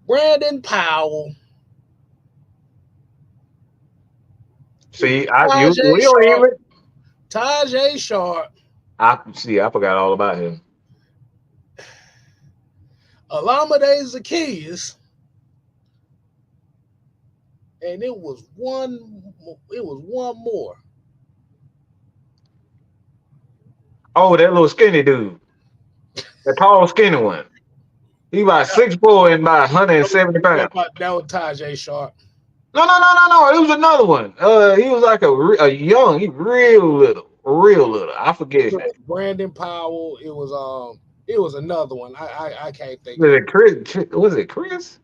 Brandon Powell. See, we don't even. Tajay Sharp. I forgot all about him. Alameda Zacchaeus. And it was one more. Oh, that little skinny dude. The tall skinny one. He about 6'4" and about 170 pounds. That was Tajay Sharp. No. It was another one. He was like a young, he real little. I forget his name. Brandon Powell. It was another one. I can't think. Was it Chris? Was it Chris?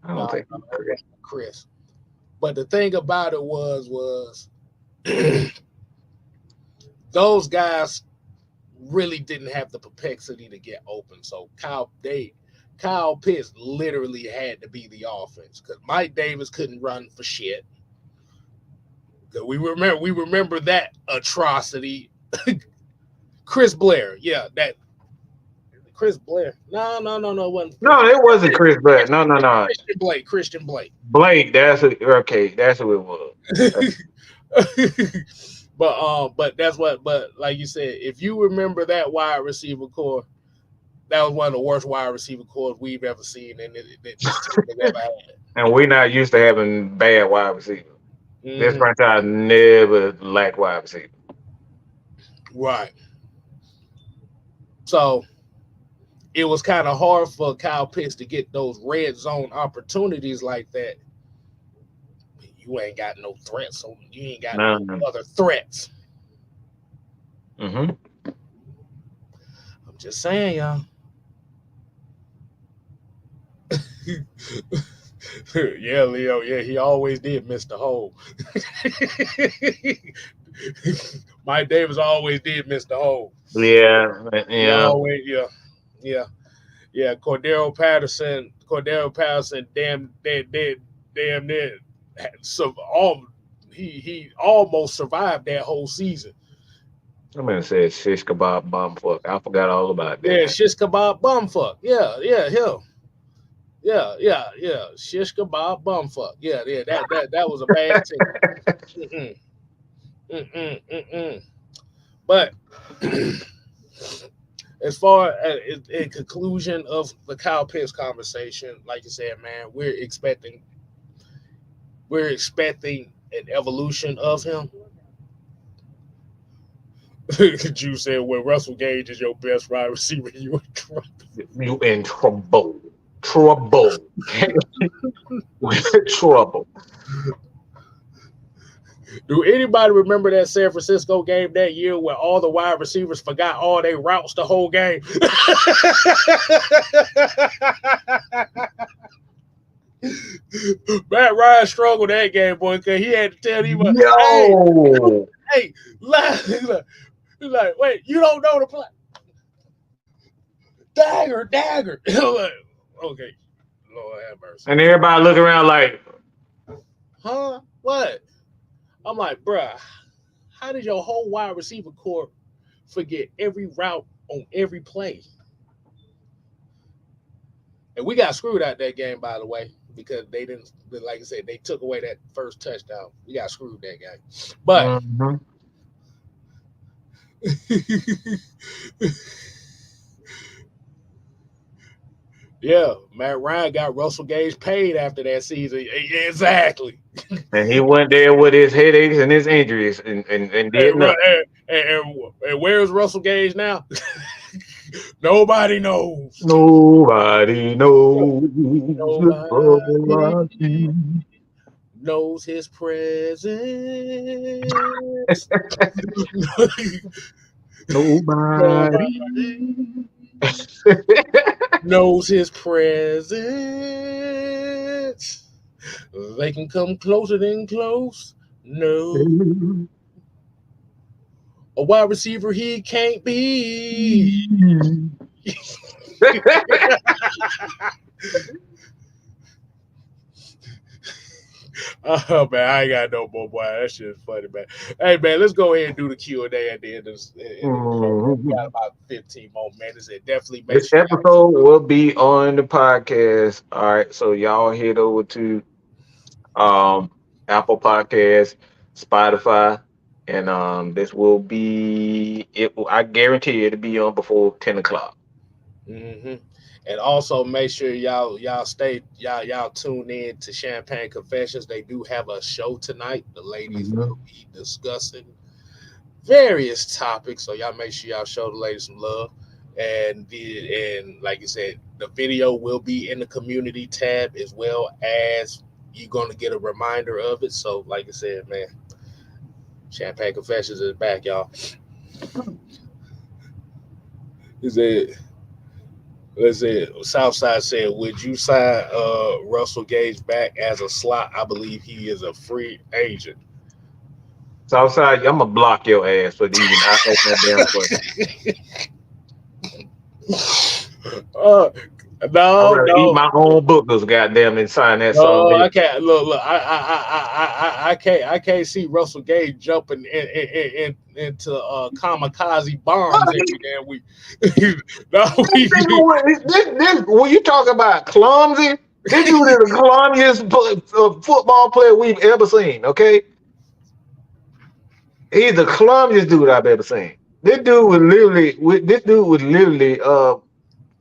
I don't think it was Chris. But the thing about it was those guys really didn't have the propensity to get open. So Kyle Pitts literally had to be the offense because Mike Davis couldn't run for shit. We remember that atrocity. Chris Blair, that Chris Blair. No, it wasn't. No, it wasn't Chris Blair. No. Christian Blake. Blake, that's who it was. But that's what. But like you said, if you remember that wide receiver core, that was one of the worst wide receiver cores we've ever seen, and this team has ever had. And we're not used to having bad wide receivers. This Hmm. franchise never lacked wide receivers. Right. So it was kind of hard for Kyle Pitts to get those red zone opportunities like that. You ain't got no threats, so you ain't got no No. other threats. Mm-hmm. I'm just saying, y'all. Yeah, Leo. Yeah, he always did miss the hole. Mike Davis always did miss the hole. Yeah, He yeah. always, yeah, yeah, yeah. Cordero Patterson, damn near, so all he almost survived that whole season. I'm gonna say shish kebab bumfuck. I forgot all about Yeah, that. shish kebab bumfuck. Yeah, yeah, him. Yeah, yeah, yeah. Shish kebab bumfuck. Yeah, yeah. That was a bad team. Mm-mm, mm-mm, mm-mm. But as far as in conclusion of the Kyle Pitts conversation, like you said, man, we're expecting an evolution of him. You said when Russell Gage is your best wide receiver, you in trouble. You in trouble. Trouble. Trouble. Do anybody remember that San Francisco game that year where all the wide receivers forgot all their routes the whole game? Matt Ryan struggled that game, boy, because he had to tell him, hey, Yo. hey, he's like, wait, you don't know the play. Dagger, dagger. Like, okay, Lord have mercy. And everybody look around like, Huh? What? I'm like, bruh, how did your whole wide receiver core forget every route on every play? And we got screwed out that game, by the way, because they didn't, like I said, they took away that first touchdown. We got screwed that game. But mm-hmm. yeah, Matt Ryan got Russell Gage paid after that season. Exactly. And he went there with his headaches and his injuries and did And, nothing. and where's Russell Gage now? Nobody knows. Nobody knows the trouble Nobody I see. knows his presence. Nobody. Nobody knows his presence. They can come closer than close. No. A wide receiver he can't be. Oh man, I ain't got no more, boy. That shit's funny, man. Hey man, let's go ahead and do the Q&A at the end of the program. We got about 15 more minutes. And definitely make This sure y'all episode will be on the podcast. All right, so y'all head over to um Apple Podcasts, Spotify, and this will be it. I guarantee it'll be on before 10 o'clock. hmm And also make sure y'all tune in to Champagne Confessions. They do have a show tonight. The ladies Mhm. will be discussing various topics. So y'all make sure y'all show the ladies some love. And like you said, the video will be in the community tab as well as you're gonna get a reminder of it. So like I said, man, Champagne Confessions is back, y'all. Is it? Let's see. Southside said, "Would you sign Russell Gage back as a slot? I believe he is a free agent." Southside, I'm gonna block your ass for even asking that damn question. uh, I'd no, rather eat no, my own bookers, goddamn, and sign that no. song. I can't look. I can't see Russell Gage jumping into kamikaze bombs every damn week. No, This when you talk about clumsy, this dude is the clumsiest football player we've ever seen. Okay, he's the clumsiest dude I've ever seen. This dude would literally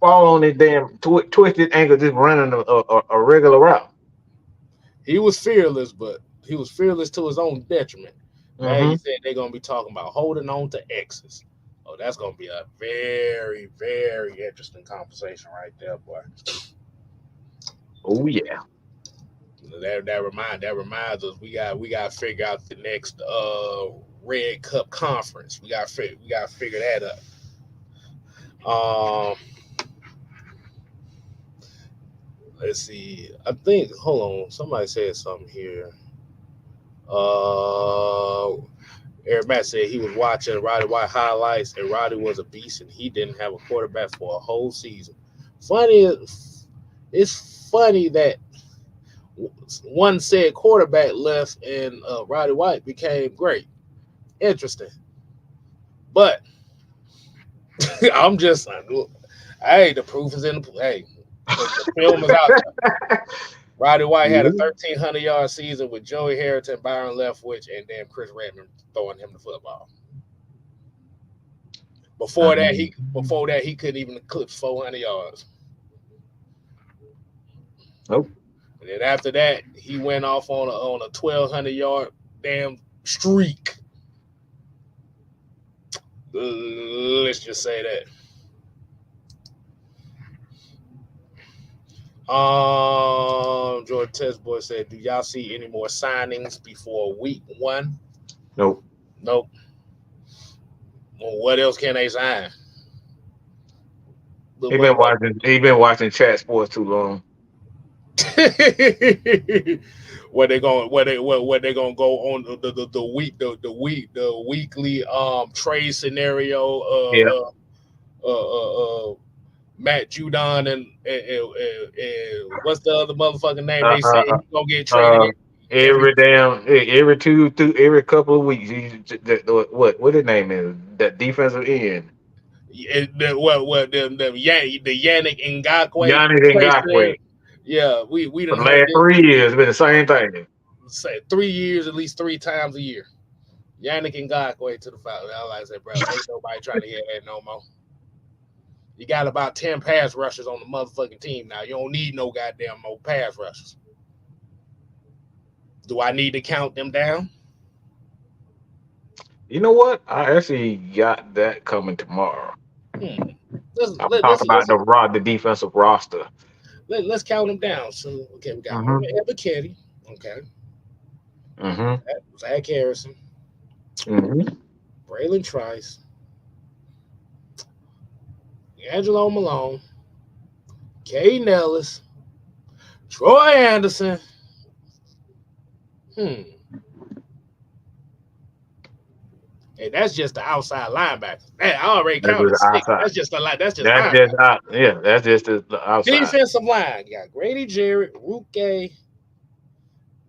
fall on his damn twisted ankle just running a regular route. he was fearless, but he was fearless to his own detriment. Now he Mm-hmm. said they're gonna be talking about holding on to X's. Oh, that's gonna be a very, very interesting conversation right there, boy. Oh yeah. That reminds us we got to figure out the next Red Cup conference. We got to figure that out. Let's see. I think hold on. Somebody said something here. Uh, Eric Matt said he was watching Roddy White highlights, and Roddy was a beast, and he didn't have a quarterback for a whole season. It's funny that one said quarterback left, and Roddy White became great. Interesting, but I'm just like, hey, the proof is in the hey, the film is out there. Roddy White had a 1,300-yard season with Joey Harrington, Byron Leftwich, and then Chris Redmond throwing him the football. Before that, he couldn't even eclipse 400 yards. Nope. And then after that, he went off on a 1,200-yard damn streak. Let's just say that. Jordan Testboy said, "Do y'all see any more signings before week 1?" Nope. Nope. Well, what else can they sign? He been watching chat sports too long. Where they going? Where they gonna go on the weekly trade scenario? Yeah. Matt Judon and what's the other motherfucking name? Uh, They say uh, he's gonna get traded every couple of weeks. What his name is? That defensive end. The Yannick Ngakwe Giannis trade. Ngakwe. Yeah, we For done the heard last this 3 years, it's been the same thing. say 3 years at least 3 times a year. Yannick Ngakwe to the Falcons. I like I said, bro, ain't nobody trying to hear that no more. You got about 10 pass rushers on the motherfucking team now. You don't need no goddamn more pass rushers. Do I need to count them down? You know what? I actually got that coming tomorrow. I'm talking about the defensive roster. Let's count them down. So okay, we got Ebiketie. Okay. Mm-hmm. Zach Harrison. Mm-hmm. Braylon Trice. Angelo Malone. Caden Ellis. Troy Anderson. And that's just the outside linebacker. I already counted 6. That's just a lot. That's just that's just the outside. Defensive line. You got Grady Jarrett, Ruke,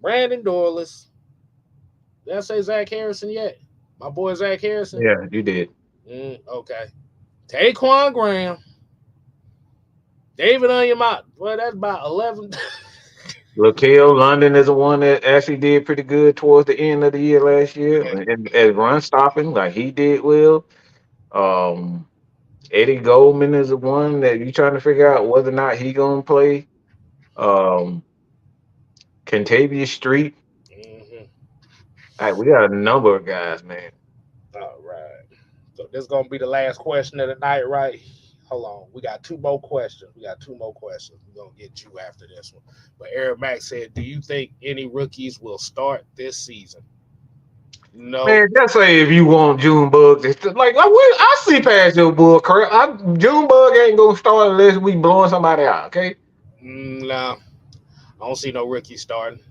Brandon Dorless. Did I say Zach Harrison yet? My boy Zach Harrison? Yeah, you did. Okay. Taquan Graham. David Onyemata. Well, that's about 11. Laquel London is the one that actually did pretty good towards the end of the year last year, and as run stopping, like he did well. Eddie Goldman is the one that you trying to figure out whether or not he gonna play. Kentavious Street. We got a number of guys, man. All right. So this is gonna be the last question of the night, right? Hold on. We got 2 more questions. We're gonna get you after this one. But Eric Mack said, "Do you think any rookies will start this season?" No. Man, just say if you want Junebug, I see past your bull crap. Junebug ain't gonna start unless we blowing somebody out. Okay. No, I don't see no rookies starting.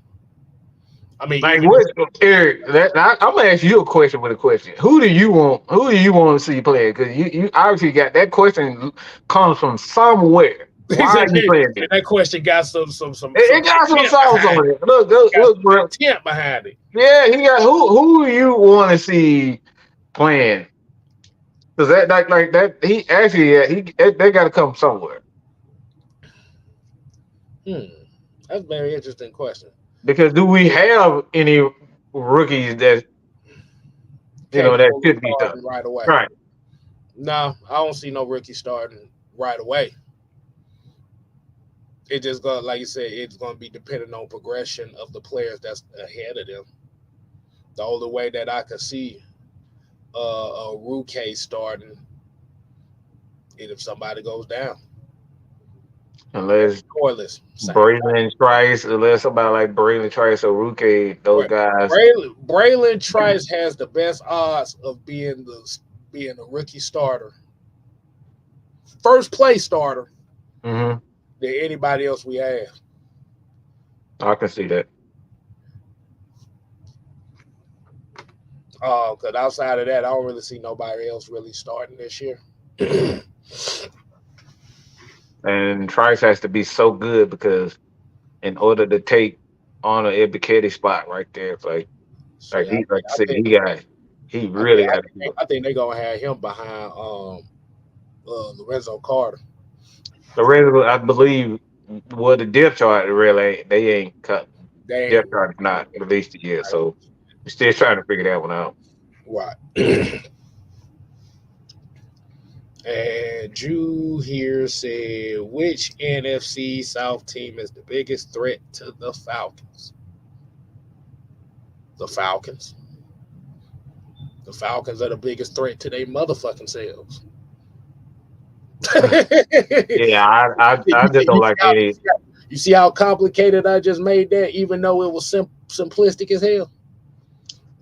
I mean, Eric? I'm gonna ask you a question with a question. Who do you want? Who do you want to see play? Because you obviously got that question comes from somewhere. Why are you playing this? That question got some. It got some sauce on it. Look, bro. Intent behind it. Yeah, he got who do you want to see playing? Because that he actually they got to come somewhere. That's a very interesting question. Because do we have any rookies that that could be done right away? Right. No, I don't see no rookie starting right away. It just going like you said, it's gonna be dependent on progression of the players that's ahead of them. The only way that I could see a Ruke starting is if somebody goes down. Unless Scoreless, same. Braylon Trice, unless somebody like Braylon Trice or Ruke, those guys. Braylon Trice has the best odds of being a rookie starter, first place starter Hmm. than anybody else we have. I can see that. Because outside of that, I don't really see nobody else really starting this year. Yeah, And Trice has to be so good because in order to take on a Ebiketie spot right there, it's shit. he like I I said, think he really got to do it. I think they're gonna have him behind Lorenzo Carter. Lorenzo, I believe, well, the depth chart really they ain't cut. They Depth chart is not released yet, ain't so we're still trying to figure that one out. right. And Drew here said, which NFC South team is the biggest threat to the Falcons? The Falcons. The Falcons are the biggest threat to their motherfucking selves. Yeah, I just don't like any. You see how complicated I just made that, even though it was simplistic as hell.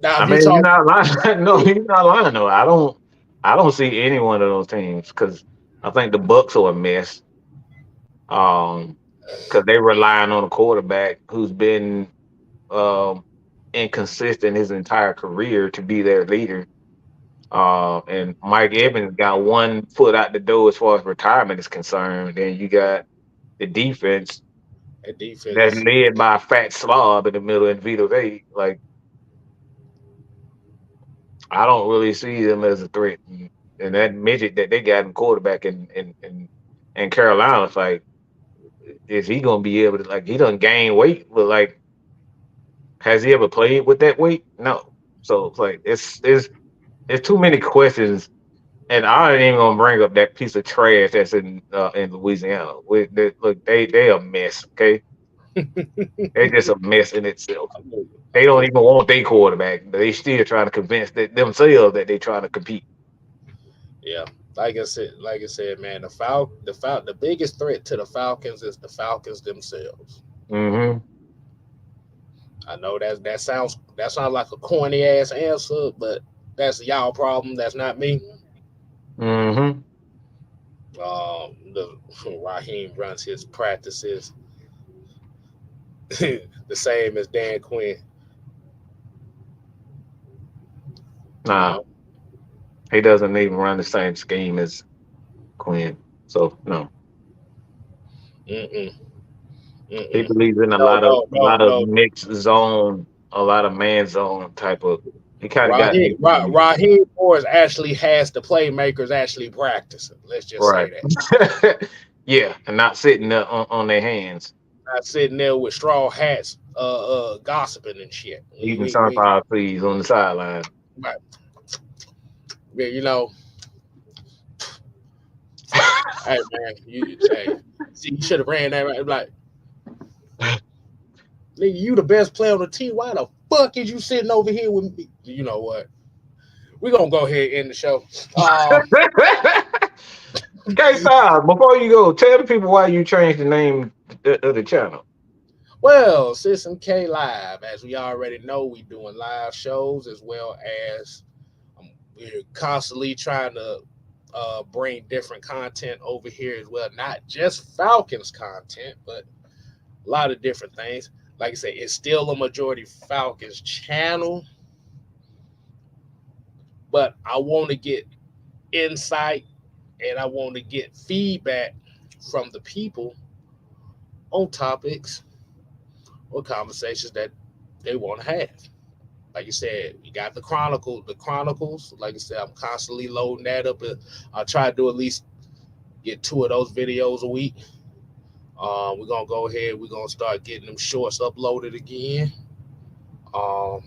Now, I if you mean, you're talk, not lying. No, you're not lying though. I don't see any one of those teams because I think the Bucks are a mess. Um, because they relying on a quarterback who's been um inconsistent his entire career to be their leader. And Mike Evans got one foot out the door as far as retirement is concerned. Then you got the defense that that's defense, led by a fat slob in the middle of Vita Vea. Like I don't really see them as a threat. And that midget that they got in quarterback in Carolina, it's like, is he gonna be able to like he doesn't gain weight, but like has he ever played with that weight? No. So it's like it's too many questions. And I ain't even gonna bring up that piece of trash that's in Louisiana. Look, they a mess. Okay, they just a mess in itself. They don't even want their quarterback. But they still trying to convince themselves that they trying to compete. yeah. Like I said, man, the biggest threat to the Falcons is the Falcons themselves. Hmm. I know that sounds like a corny ass answer, but that's y'all problem. That's not me. Hmm. The Raheem runs his practices the same as Dan Quinn. Nah, No, he doesn't even run the same scheme as Quinn. So no, mm-mm, he mm-mm. believes in No, no, a no, lot of no. mixed zone, a lot of man zone type of. He kind of got mixed zone. Raheem Morris actually has the playmakers actually practicing. Let's just say Right. that. Yeah, and not sitting there on their hands Not sitting there with straw hats, gossiping and shit. eating sunflower seeds on the sideline. Right. Yeah, you know, hey man, see, you should have ran that right. Like, nigga, you the best player on the team. Why the fuck is you sitting over here with me? You know what? We're gonna go ahead and end the show. Okay, Tom, before you go, tell the people why you changed the name of the channel. Well, System K Live, as we already know, we doing live shows as well as we're constantly trying to bring different content over here as well. Not just Falcons content, but a lot of different things. Like I said, it's still a majority Falcons channel, but I want to get insight and I want to get feedback from the people on topics or conversations that they want to have. Like you said, you got the Chronicles. Like I said, I'm constantly loading that up. I try to do at least get 2 of those videos a week. We're gonna go ahead. We're gonna start getting them shorts uploaded again. Um,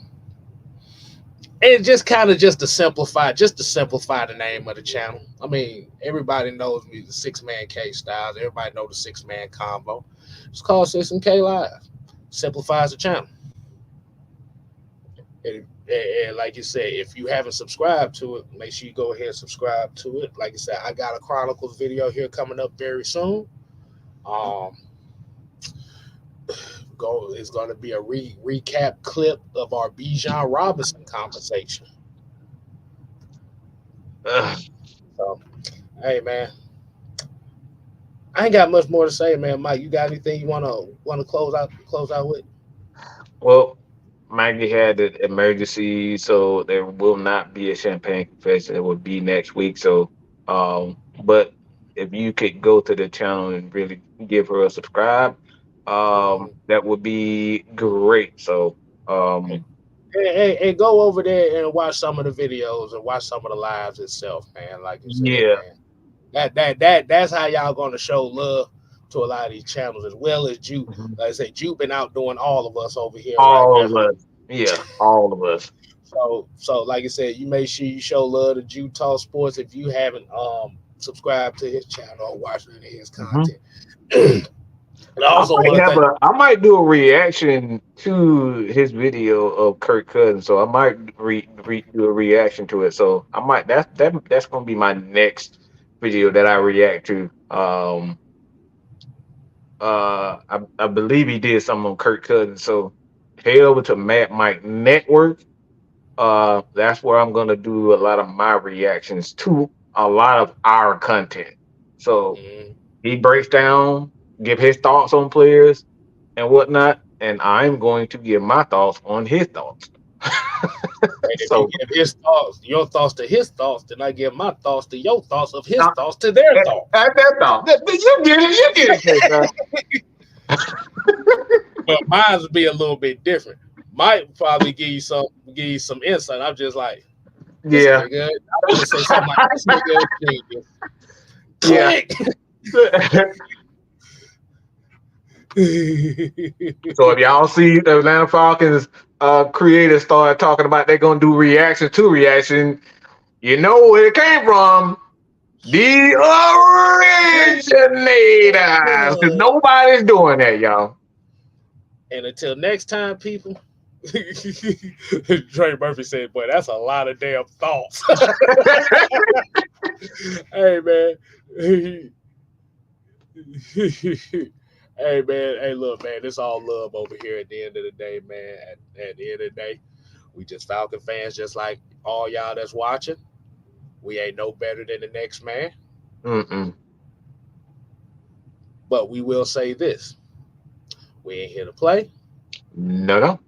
And just kind of just to simplify the name of the channel. I mean, everybody knows me, the 6-Man K Styles. Everybody know the 6-Man combo. It's called 6 and K Live. Simplifies the channel. And like you said, if you haven't subscribed to it, make sure you go ahead and subscribe to it. Like I said, I got a Chronicles video here coming up very soon. Um, it's going to be a recap clip of our Bijan Robinson conversation. So, hey man, I ain't got much more to say, man. Mike, you got anything you wanna close out with? Well, Maggie had an emergency, so there will not be a champagne confession. It will be next week. So, but if you could go to the channel and really give her a subscribe, Mm-hmm. that would be great. So, And, and go over there and watch some of the videos and watch some of the lives itself, man. Like you said, yeah. man. That's how y'all gonna show love to a lot of these channels, as well as Jupe. Mhm. Like I say, Jupe been outdoing all of us over here right All now. of us. Yeah, all of us. So like I said, you make sure you show love to Jupe Talk Sports if you haven't subscribed to his channel or watched any of his Mhm. content. And I also want to thank. I might do a reaction to his video of Kirk Cousins. So I might do a reaction to it. So I might that's gonna be my next video that I react to. I believe he did something on Kirk Cousins. So head over to Matt Mike Network. That's where I'm gonna do a lot of my reactions to a lot of our content. So Mm, he breaks down, give his thoughts on players and whatnot, and I'm going to give my thoughts on his thoughts. and if you So give your thoughts to his thoughts, then I give my thoughts to your thoughts of his now, thoughts to their at thoughts. that thought, you get it, K-Star. But mine would be a little bit different. Might probably give you some insight. I'm just like, this Yeah, nigga. I just say something like, this nigga is genius. yeah. Click. So if y'all see the Atlanta Falcons creators start talking about they're gonna do reaction to reaction, you know where it came from. The originators, because nobody's doing that, y'all. And until next time, people. Trey Murphy said, "Boy, that's a lot of damn thoughts." Hey man. Hey man, hey look man, it's all love over here at the end of the day, man. At the end of the day, we just Falcon fans, just like all y'all that's watching. We ain't no better than the next man, Mm-mm. but we will say this: we ain't here to play. No, no.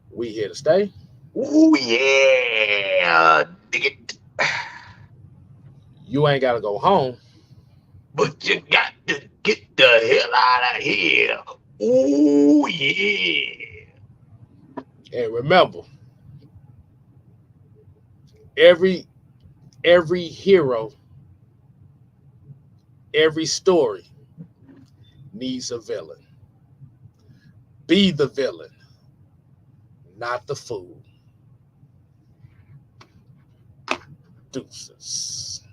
We here to stay. Oh yeah, dig it. You ain't gotta go home. But you got to get the hell out of here. Oh yeah. And remember, every hero, every story needs a villain. Be the villain, not the fool. Deuces.